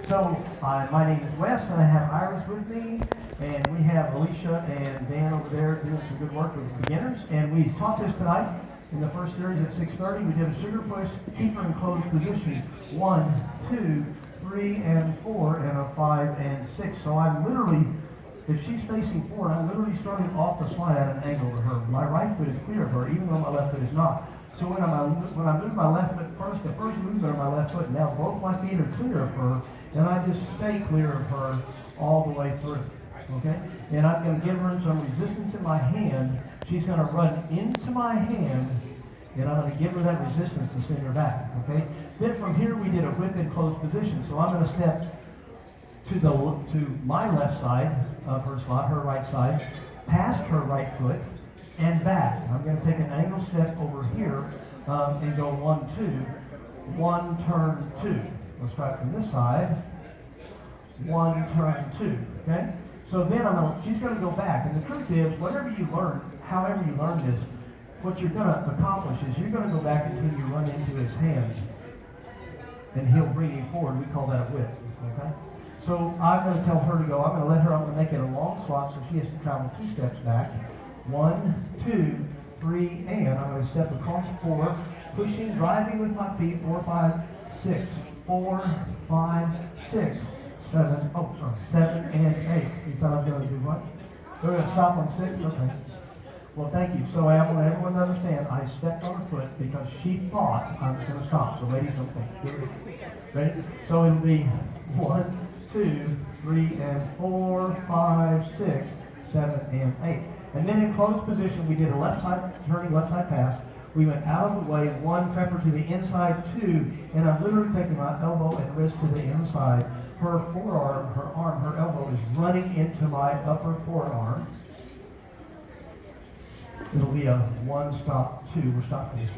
So, my name is Wes, and I have Iris with me, and we have Alicia and Dan over there doing some good work with beginners. And we taught this tonight in the first series at 6:30. We did a sugar push, keeper in closed position, 1, 2, 3, and 4, and a 5 and 6. So I'm literally, if she's facing forward, I'm literally starting off the slide at an angle to her. My right foot is clear of her, even though my left foot is not. So when I move my left foot first, the first movement of my left foot, now both my feet are clear of her, and I just stay clear of her all the way through. Okay? And I'm going to give her some resistance in my hand. She's going to run into my hand, and I'm going to give her that resistance to send her back. Okay? Then from here we did a whip in closed position. So I'm going to step to my left side of her slot, her right side, past her right foot, and back. I'm going to take an angle step over here and go 1, 2, 1, turn, 2. We'll start from this side. 1, turn, 2. Okay? So then she's going to go back. And the truth is, whatever you learn, however you learn this, what you're going to accomplish is you're going to go back until you run into his hand. And he'll bring you forward. We call that a whip. Okay? So I'm going to tell her to go. I'm going to make it a long slot so she has to travel 2 steps back. 1, 2, 3, and I'm going to step across 4, pushing, driving with my feet, 4, 5, 6, 4, 5, 6, 7, 7 and 8. You thought I was going to do what? We're going to stop on 6? Okay. Well, thank you. So I want everyone to understand, I stepped on her foot because she thought I was going to stop. So ladies, don't think. Ready? So it'll be 1, 2, 3, and 4, 5, 6, 7, and 8. And then in closed position, we did a left side, turning left side pass. We went out of the way, 1, trapper to the inside, 2, and I'm literally taking my elbow and wrist to the inside. Her forearm, her elbow is running into my upper forearm. It'll be a 1, stop, 2. We're stopping.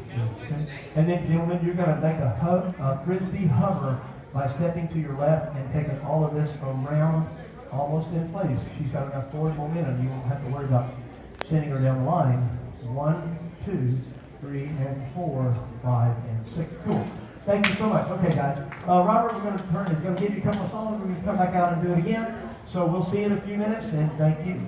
Okay? And then, gentlemen, you're going to make a frisbee hover by stepping to your left and taking all of this around almost in place. She's got enough forward momentum. You won't have to worry about sending her down the line. 1, 2, 3, and 4, 5, and 6. Cool. Thank you so much. Okay, guys. Robert, we're going to turn. He's going to give you a couple of songs. We're going to come back out and do it again. So we'll see you in a few minutes, and thank you.